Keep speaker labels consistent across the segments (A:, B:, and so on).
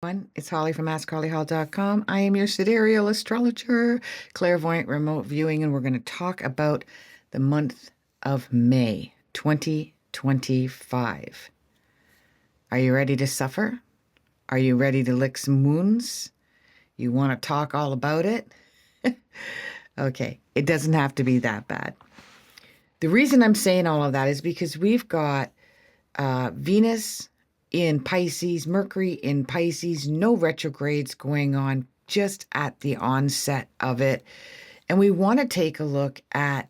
A: It's Holly from Askhollyhall.com. I am your Sidereal Astrologer, clairvoyant remote viewing, and we're going to talk about the month of May 2025. Are you ready to suffer? Are you ready to lick some wounds? You want to talk all about it? Okay, it doesn't have to be that bad. The reason I'm saying all of that is because we've got Venus in Pisces, Mercury in Pisces, no retrogrades going on just at the onset of it. And we want to take a look at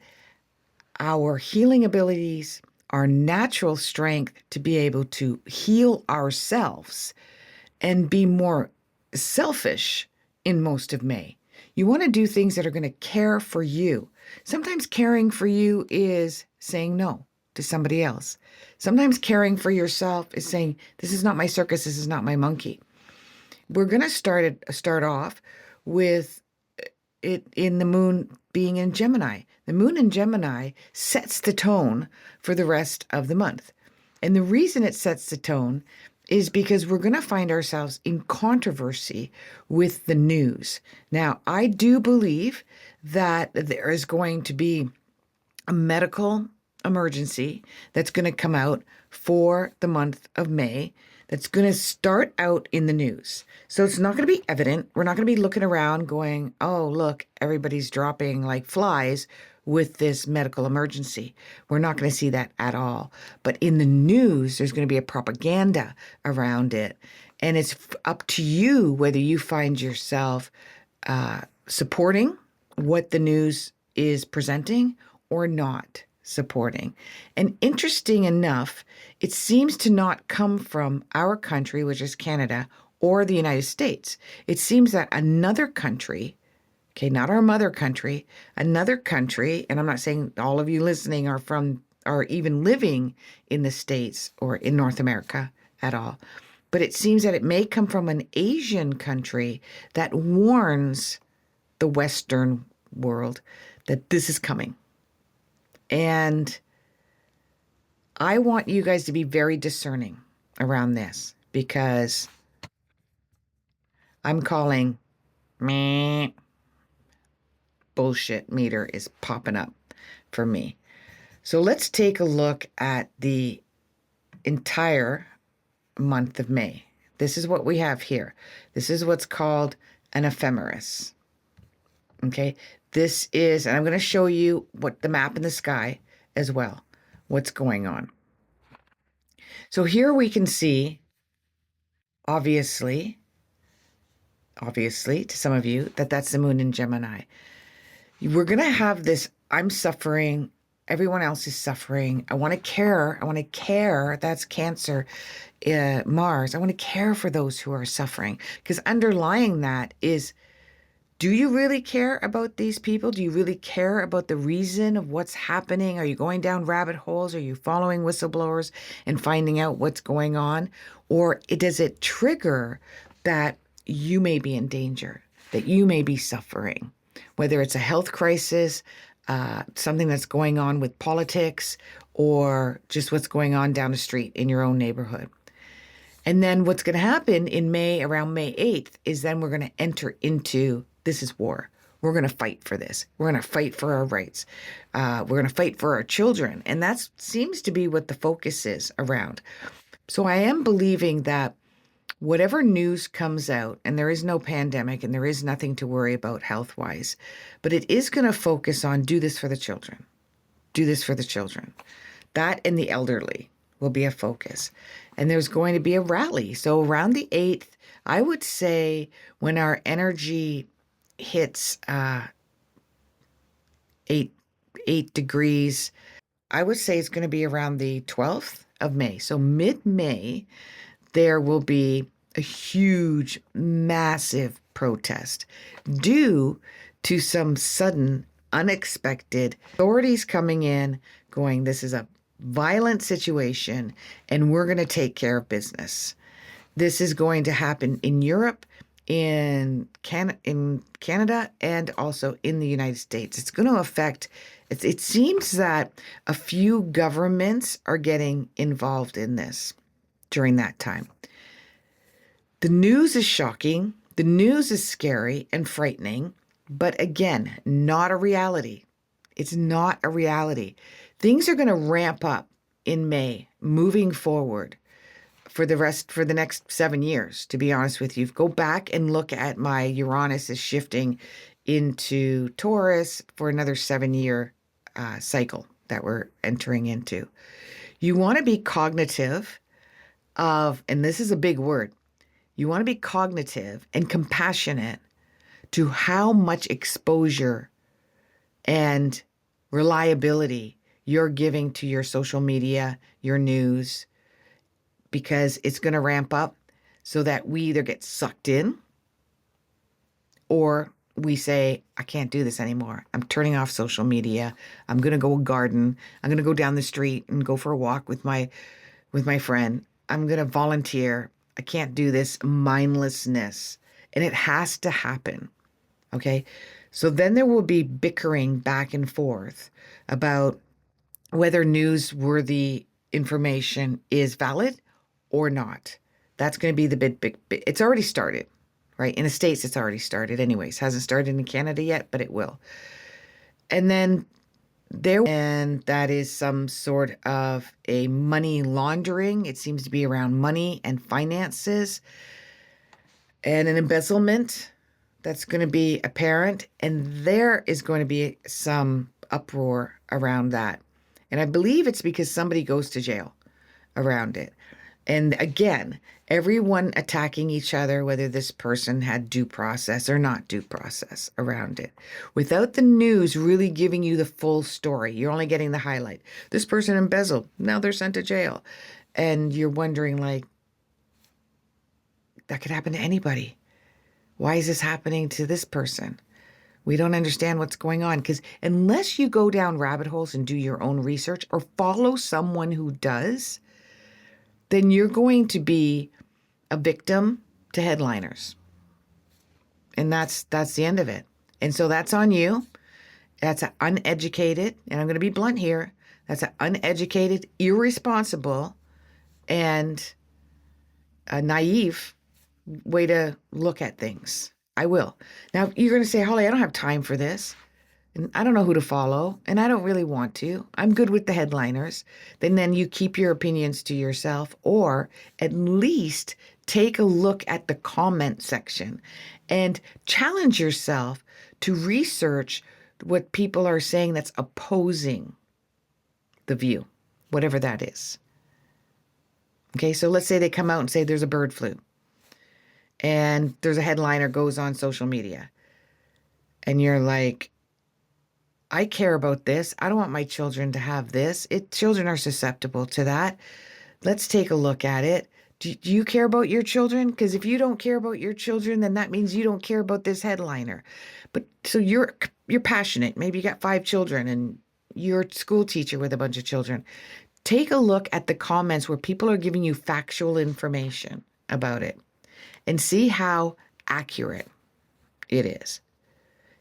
A: our healing abilities, our natural strength to be able to heal ourselves and be more selfish in most of May. You want to do things that are going to care for you. Sometimes caring for you is saying no to somebody else. Sometimes caring for yourself is saying, this is not my circus, this is not my monkey. We're going to start off with it in the moon being in Gemini. The moon in Gemini sets the tone for the rest of the month. And the reason it sets the tone is because we're going to find ourselves in controversy with the news. Now, I do believe that there is going to be a medical emergency that's going to come out for the month of May that's going to start out in the news. So it's not going to be evident. We're not going to be looking around going, oh, look, everybody's dropping like flies with this medical emergency. We're not going to see that at all. But in the news, there's going to be a propaganda around it. And it's up to you whether you find yourself supporting what the news is presenting or not supporting. And interesting enough, it seems to not come from our country, which is Canada, or the United States. It seems that another country, okay, not our mother country, another country, and I'm not saying all of you listening are even living in the States or in North America at all, but it seems that it may come from an Asian country that warns the Western world that this is coming. And I want you guys to be very discerning around this because I'm calling meh bullshit meter is popping up for me. So let's take a look at the entire month of May. This is what we have here. This is what's called an ephemeris. Okay, this is, and I'm going to show you what the map in the sky as well, what's going on. So here we can see, obviously, to some of you, that's the moon in Gemini. We're going to have this, I'm suffering, everyone else is suffering. I want to care, that's Cancer, Mars. I want to care for those who are suffering, because underlying that is, do you really care about these people? Do you really care about the reason of what's happening? Are you going down rabbit holes? Are you following whistleblowers and finding out what's going on? Or does it trigger that you may be in danger, that you may be suffering, whether it's a health crisis, something that's going on with politics, or just what's going on down the street in your own neighborhood? And then what's going to happen in May, around May 8th, is then we're going to enter into, this is war. We're going to fight for this. We're going to fight for our rights. We're going to fight for our children. And that seems to be what the focus is around. So I am believing that whatever news comes out, and there is no pandemic and there is nothing to worry about health-wise, but it is going to focus on do this for the children. Do this for the children. That and the elderly will be a focus. And there's going to be a rally. So around the 8th, I would say when our energy hits 8 degrees, I would say it's going to be around the 12th of May. So mid-May, there will be a huge, massive protest due to some sudden, unexpected authorities coming in, going, this is a violent situation, and we're going to take care of business. This is going to happen in Europe, in Canada, and also in the United States. It's going to affect, it seems that a few governments are getting involved in this during that time. The news is shocking. The news is scary and frightening, but again, not a reality. It's not a reality. Things are going to ramp up in May, moving forward for the next 7 years, to be honest with you. Go back and look at my Uranus is shifting into Taurus for another 7 year cycle that we're entering into. You want to be cognitive of, and this is a big word, you want to be cognitive and compassionate to how much exposure and reliability you're giving to your social media, your news, because it's going to ramp up so that we either get sucked in or we say, I can't do this anymore. I'm turning off social media. I'm going to go garden. I'm going to go down the street and go for a walk with my friend. I'm going to volunteer. I can't do this mindlessness. And it has to happen. Okay. So then there will be bickering back and forth about whether newsworthy information is valid or not. That's going to be the big, it's already started, right? In the States, it's already started anyways. Hasn't started in Canada yet, but it will. And then and that is some sort of a money laundering. It seems to be around money and finances and an embezzlement that's going to be apparent. And there is going to be some uproar around that. And I believe it's because somebody goes to jail around it. And again, everyone attacking each other, whether this person had due process or not due process around it, without the news really giving you the full story. You're only getting the highlight. This person embezzled. Now they're sent to jail. And you're wondering, like, that could happen to anybody. Why is this happening to this person? We don't understand what's going on, because unless you go down rabbit holes and do your own research or follow someone who does, then you're going to be a victim to headliners. And that's the end of it. And so that's on you. That's an uneducated, and I'm going to be blunt here, that's an uneducated, irresponsible, and a naive way to look at things. I will. Now, you're going to say, Holly, I don't have time for this. And I don't know who to follow, and I don't really want to. I'm good with the headliners. Then you keep your opinions to yourself, or at least take a look at the comment section and challenge yourself to research what people are saying that's opposing the view, whatever that is. Okay, so let's say they come out and say there's a bird flu, and there's a headliner goes on social media, and you're like, I care about this. I don't want my children to have this. Children are susceptible to that. Let's take a look at it. Do you care about your children? Because if you don't care about your children, then that means you don't care about this headliner. But so you're passionate. Maybe you got 5 children and you're a school teacher with a bunch of children. Take a look at the comments where people are giving you factual information about it and see how accurate it is.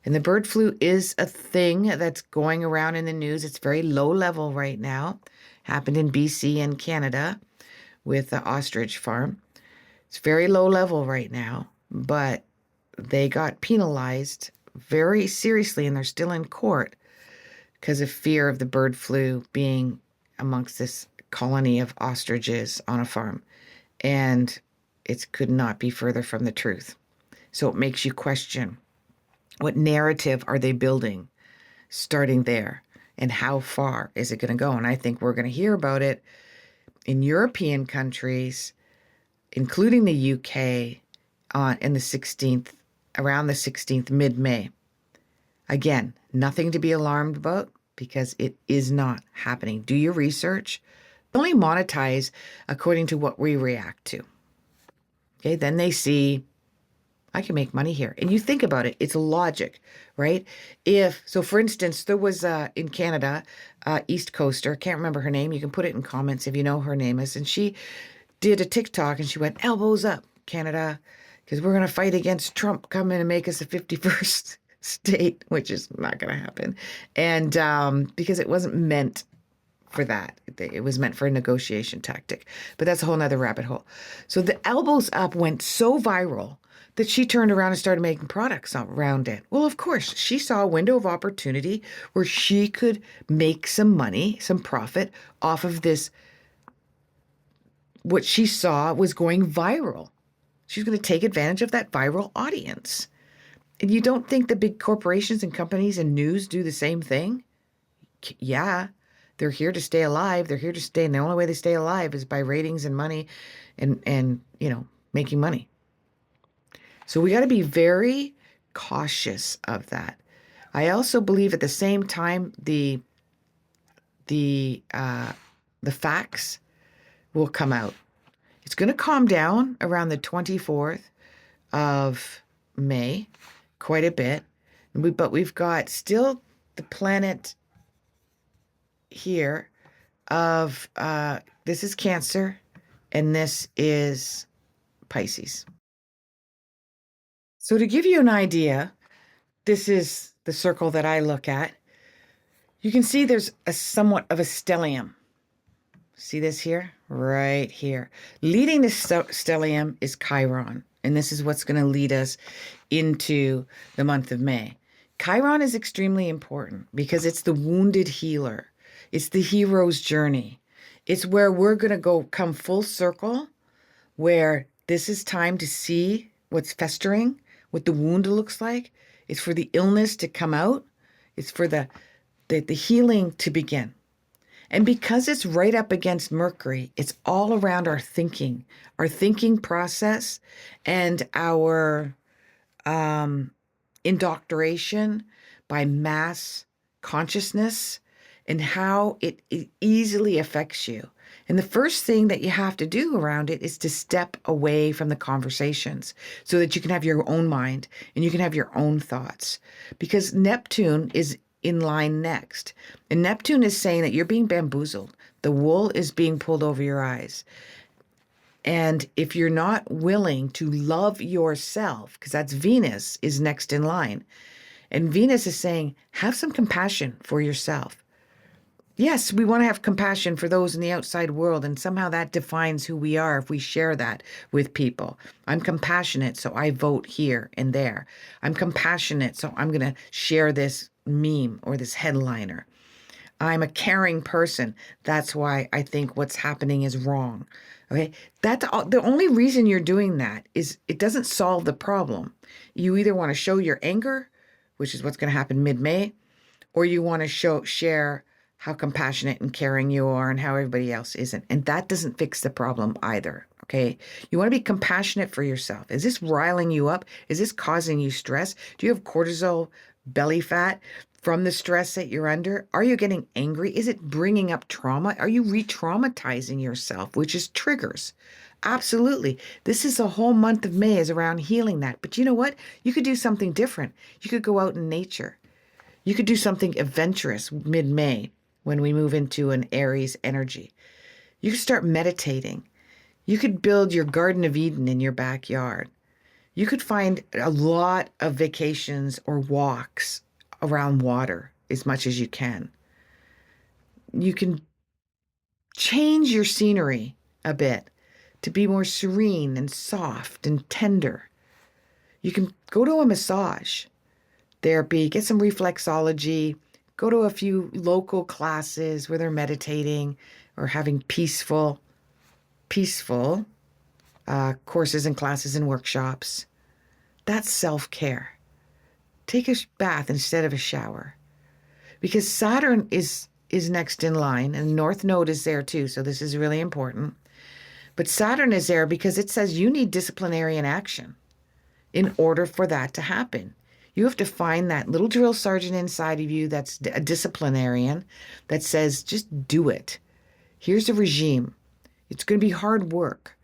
A: And the bird flu is a thing that's going around in the news. It's very low level right now. Happened in BC and Canada with the ostrich farm. It's very low level right now, but they got penalized very seriously, and they're still in court because of fear of the bird flu being amongst this colony of ostriches on a farm. And it could not be further from the truth. So it makes you question, what narrative are they building starting there? And how far is it going to go? And I think we're going to hear about it in European countries, including the UK, in the 16th, around the 16th, mid-May. Again, nothing to be alarmed about, because it is not happening. Do your research. Only monetize according to what we react to. Okay, then they see, I can make money here. And you think about it, it's logic, right? So for instance, there was in Canada, East Coaster, can't remember her name. You can put it in comments if you know her name is. And she did a TikTok and she went, elbows up, Canada, because we're going to fight against Trump coming and make us a 51st state, which is not going to happen. And because it wasn't meant for that. It was meant for a negotiation tactic, but that's a whole nother rabbit hole. So the elbows up went so viral that she turned around and started making products around it. Well, of course, she saw a window of opportunity where she could make some money, some profit off of this. What she saw was going viral. She's going to take advantage of that viral audience. And you don't think the big corporations and companies and news do the same thing? Yeah, they're here to stay alive. They're here to stay. And the only way they stay alive is by ratings and money and making money. So we got to be very cautious of that. I also believe at the same time the facts will come out. It's going to calm down around the 24th of May quite a bit. But we've got still the planet here of this is Cancer and this is Pisces. So to give you an idea, this is the circle that I look at. You can see there's a somewhat of a stellium. See this here? Right here. Leading the stellium is Chiron, and this is what's going to lead us into the month of May. Chiron is extremely important because it's the wounded healer. It's the hero's journey. It's where we're going to come full circle, where this is time to see what's festering, what the wound looks like. It's for the illness to come out. It's for the healing to begin. And because it's right up against Mercury, it's all around our thinking process and our indoctrination by mass consciousness and how it easily affects you. And the first thing that you have to do around it is to step away from the conversations so that you can have your own mind and you can have your own thoughts. Because Neptune is in line next. And Neptune is saying that you're being bamboozled. The wool is being pulled over your eyes. And if you're not willing to love yourself, because that's Venus is next in line. And Venus is saying, have some compassion for yourself. Yes, we want to have compassion for those in the outside world, and somehow that defines who we are if we share that with people. I'm compassionate, so I vote here and there. I'm compassionate, so I'm going to share this meme or this headliner. I'm a caring person. That's why I think what's happening is wrong. Okay? That's the only reason you're doing that is it doesn't solve the problem. You either want to show your anger, which is what's going to happen mid-May, or you want to share how compassionate and caring you are and how everybody else isn't. And that doesn't fix the problem either, okay? You want to be compassionate for yourself. Is this riling you up? Is this causing you stress? Do you have cortisol, belly fat from the stress that you're under? Are you getting angry? Is it bringing up trauma? Are you re-traumatizing yourself, which is triggers? Absolutely. This is a whole month of May is around healing that. But you know what? You could do something different. You could go out in nature. You could do something adventurous mid-May when we move into an Aries energy. You could start meditating. You could build your Garden of Eden in your backyard. You could find a lot of vacations or walks around water as much as you can. You can change your scenery a bit to be more serene and soft and tender. You can go to a massage therapy, get some reflexology, go to a few local classes where they're meditating or having peaceful courses and classes and workshops. That's self-care. Take a bath instead of a shower. Because Saturn is next in line, and North Node is there too, so this is really important. But Saturn is there because it says you need disciplinary action in order for that to happen. You have to find that little drill sergeant inside of you that's a disciplinarian that says, just do it. Here's a regime. It's going to be hard work.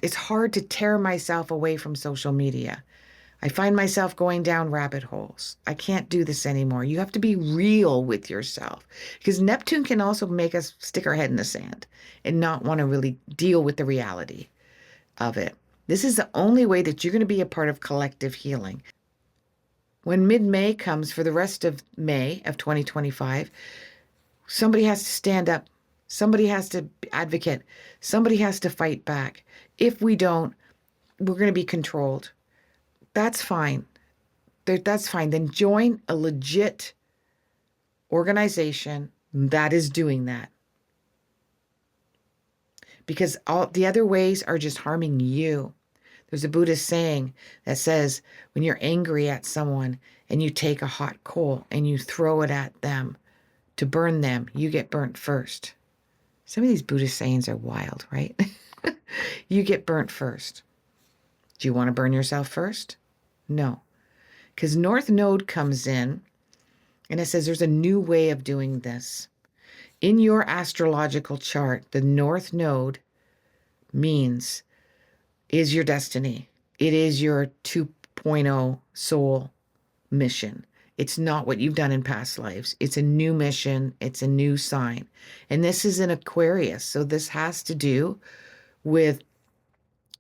A: It's hard to tear myself away from social media. I find myself going down rabbit holes. I can't do this anymore. You have to be real with yourself because Neptune can also make us stick our head in the sand and not want to really deal with the reality of it. This is the only way that you're going to be a part of collective healing. When mid-May comes for the rest of May of 2025, somebody has to stand up Somebody has to advocate. Somebody has to fight back. If we don't, we're going to be controlled. That's fine. That's fine. Then join a legit organization that is doing that. Because all the other ways are just harming you. There's a Buddhist saying that says when you're angry at someone and you take a hot coal and you throw it at them to burn them, you get burnt first. Some of these Buddhist sayings are wild, right? You get burnt first. Do you want to burn yourself first? No. Because North Node comes in and it says there's a new way of doing this. In your astrological chart, the North Node is your destiny. It is your 2.0 soul mission. It's not what you've done in past lives. It's a new mission. It's a new sign. And this is an Aquarius. So this has to do with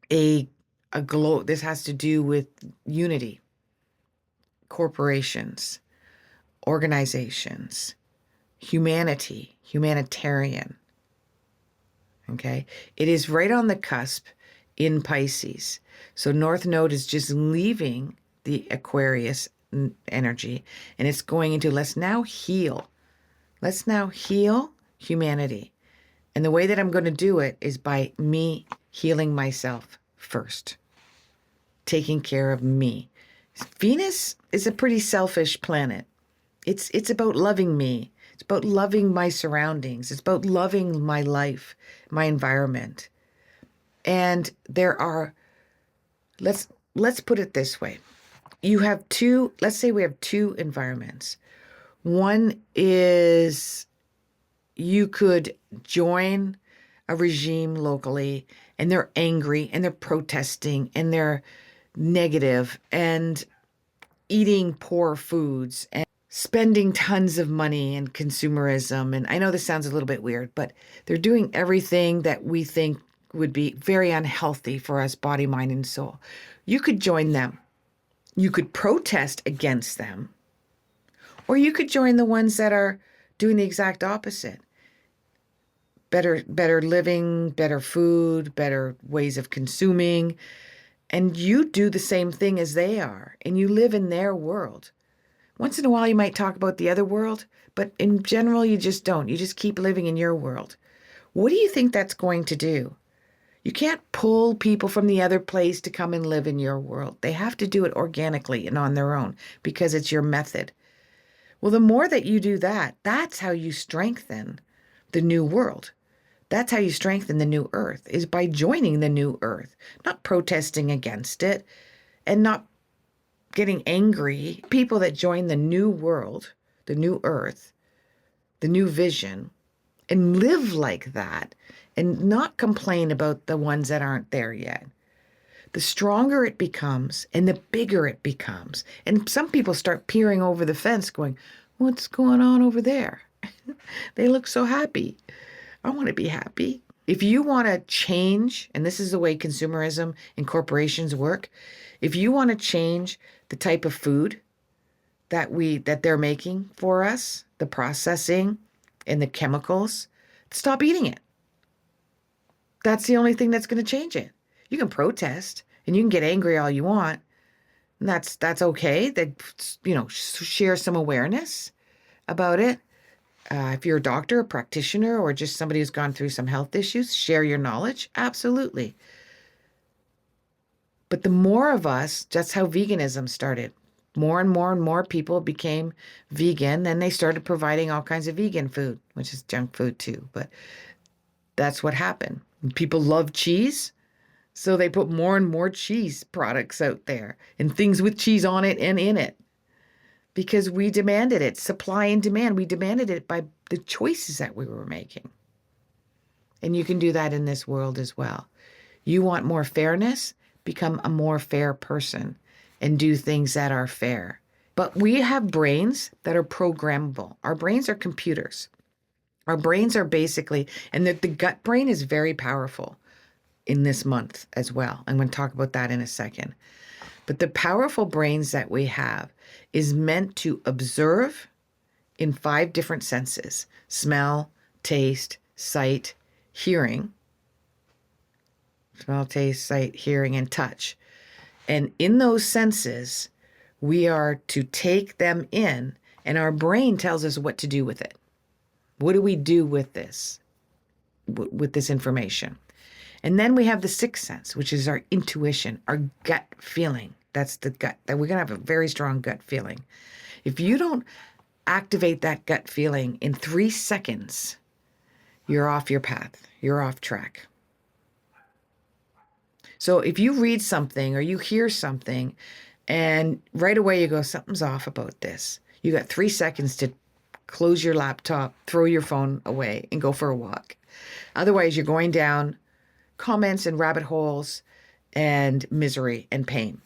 A: this has to do with unity, corporations, organizations, humanity, humanitarian. Okay. It is right on the cusp in Pisces. So North Node is just leaving the Aquarius energy and it's going into let's now heal. Let's now heal humanity. And the way that I'm going to do it is by me healing myself first, taking care of me. Venus is a pretty selfish planet. It's about loving me. It's about loving my surroundings. It's about loving my life, my environment. And there are, let's put it this way. Let's say we have two environments. One is you could join a regime locally and they're angry and they're protesting and they're negative and eating poor foods and spending tons of money and consumerism. And I know this sounds a little bit weird, but they're doing everything that we think would be very unhealthy for us, body, mind, and soul. You could join them. You could protest against them. Or you could join the ones that are doing the exact opposite. Better living, better food, better ways of consuming. And you do the same thing as they are. And you live in their world. Once in a while, you might talk about the other world, but in general, you just don't. You just keep living in your world. What do you think that's going to do? You can't pull people from the other place to come and live in your world. They have to do it organically and on their own because it's your method. Well, the more that you do that, that's how you strengthen the new world. That's how you strengthen the new earth, is by joining the new earth, not protesting against it and not getting angry. People that join the new world, the new earth, the new vision, and live like that and not complain about the ones that aren't there yet. The stronger it becomes and the bigger it becomes. And some people start peering over the fence going, what's going on over there? They look so happy. I want to be happy. If you want to change, and this is the way consumerism and corporations work, if you want to change the type of food that they're making for us, the processing and the chemicals, stop eating it. That's the only thing that's going to change it. You can protest and you can get angry all you want. And that's okay. That, share some awareness about it. If you're a doctor, a practitioner, or just somebody who's gone through some health issues, share your knowledge. Absolutely. But the more of us, that's how veganism started. More and more people became vegan. Then they started providing all kinds of vegan food, which is junk food too. But that's what happened. People love cheese, so they put more and more cheese products out there and things with cheese on it and in it. Because we demanded it, supply and demand. We demanded it by the choices that we were making. And you can do that in this world as well. You want more fairness? Become a more fair person and do things that are fair. But we have brains that are programmable. Our brains are computers. Our brains are basically, and the gut brain is very powerful in this month as well. I'm going to talk about that in a second. But the powerful brains that we have is meant to observe in 5 different senses: smell, taste, sight, hearing. Smell, taste, sight, hearing, and touch. And in those senses, we are to take them in, and our brain tells us what to do with it. What do we do with this, with this information? And then we have the sixth sense, which is our intuition, our gut feeling. That's the gut. That we're going to have a very strong gut feeling. If you don't activate that gut feeling in 3 seconds, you're off your path. You're off track. So if you read something or you hear something and right away you go, something's off about this, you got 3 seconds to close your laptop, throw your phone away, and go for a walk. Otherwise, you're going down comments and rabbit holes and misery and pain.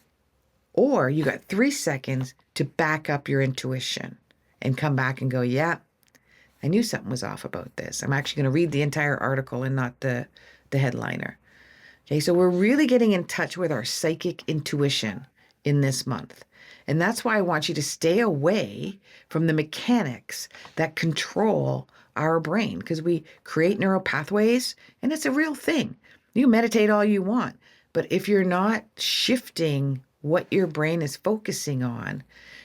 A: Or you got 3 seconds to back up your intuition and come back and go, yeah, I knew something was off about this. I'm actually going to read the entire article and not the headliner. Okay, so we're really getting in touch with our psychic intuition in this month. And that's why I want you to stay away from the mechanics that control our brain, because we create neural pathways and it's a real thing. You meditate all you want, but if you're not shifting what your brain is focusing on,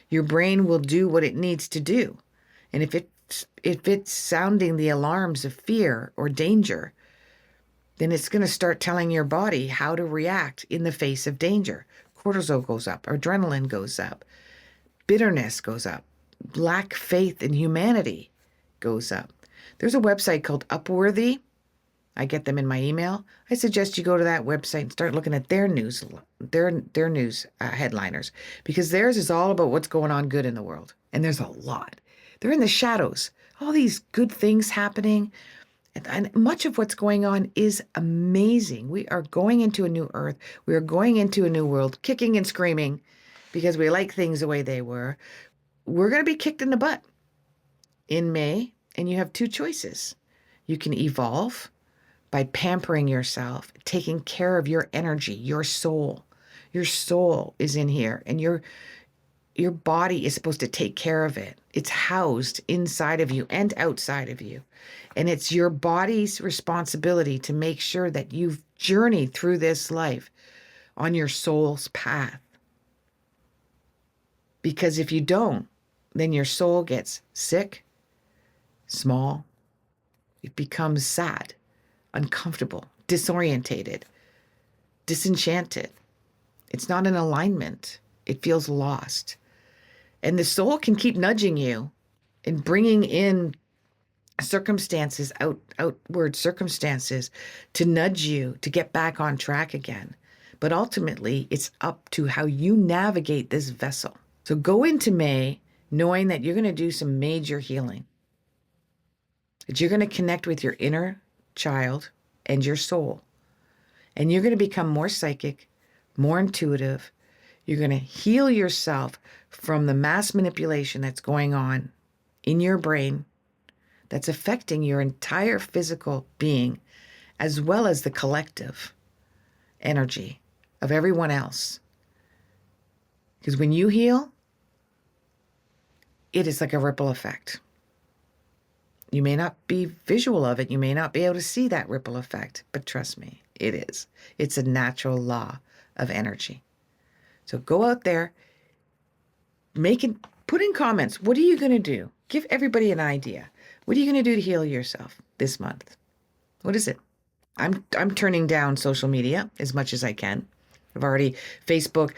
A: your brain will do what it needs to do. And if it's sounding the alarms of fear or danger, then it's going to start telling your body how to react in the face of danger. Cortisol goes up, adrenaline goes up, bitterness goes up, lack faith in humanity goes up. There's a website called Upworthy. I get them in my email. I suggest you go to that website and start looking at their news, headliners, because theirs is all about what's going on good in the world. And there's a lot. They're in the shadows. All these good things happening. And much of what's going on is amazing. We are going into a new earth. We are going into a new world, kicking and screaming because we like things the way they were. We're going to be kicked in the butt in May, and you have 2 choices. You can evolve by pampering yourself, taking care of your energy, your soul. Your soul is in here, and your body is supposed to take care of it. It's housed inside of you and outside of you. And it's your body's responsibility to make sure that you've journeyed through this life on your soul's path. Because if you don't, then your soul gets sick, small. It becomes sad, uncomfortable, disorientated, disenchanted. It's not in alignment. It feels lost. And the soul can keep nudging you and bringing in circumstances, outward circumstances to nudge you to get back on track again. But ultimately, it's up to how you navigate this vessel. So go into May knowing that you're going to do some major healing, that you're going to connect with your inner child and your soul. And you're going to become more psychic, more intuitive. You're going to heal yourself from the mass manipulation that's going on in your brain that's affecting your entire physical being, as well as the collective energy of everyone else. Because when you heal, it is like a ripple effect. You may not be visual of it. You may not be able to see that ripple effect, but trust me, it is. It's a natural law of energy. So go out there, put in comments. What are you going to do? Give everybody an idea. What are you going to do to heal yourself this month? What is it? I'm turning down social media as much as I can. I've already Facebook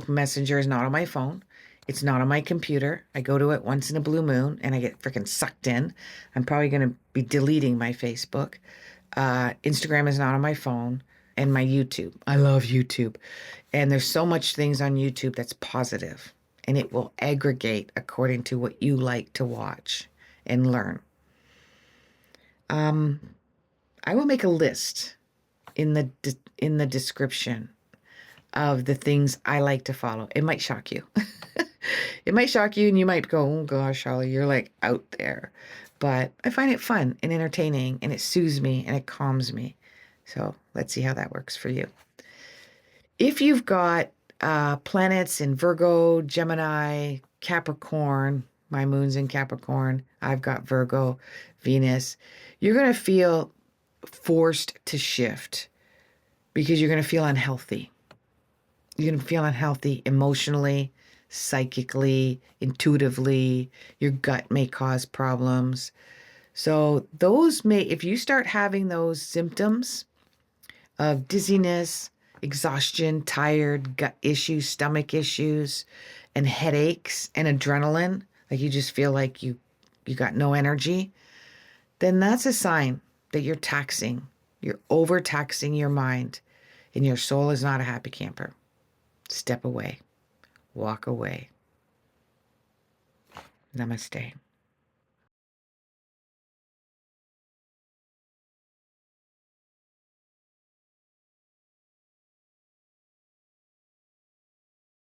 A: Messenger is not on my phone. It's not on my computer. I go to it once in a blue moon and I get freaking sucked in. I'm probably going to be deleting my Facebook. Instagram is not on my phone, and my YouTube. I love YouTube. And there's so much things on YouTube that's positive, and it will aggregate according to what you like to watch and learn. I will make a list in the description of the things I like to follow. It might shock you. It might shock you, and you might go, oh gosh, Holly, you're like out there. But I find it fun and entertaining, and it soothes me and it calms me. So let's see how that works for you. If you've got planets in Virgo, Gemini, Capricorn, My moon's in Capricorn. I've got Virgo, Venus. You're going to feel forced to shift because you're going to feel unhealthy. You're going to feel unhealthy emotionally, psychically, intuitively. Your gut may cause problems. So those may, if you start having those symptoms of dizziness, exhaustion, tired, gut issues, stomach issues, and headaches and adrenaline, like you just feel like you got no energy, then that's a sign that you're taxing. You're overtaxing your mind, and your soul is not a happy camper. Step away. Walk away. Namaste.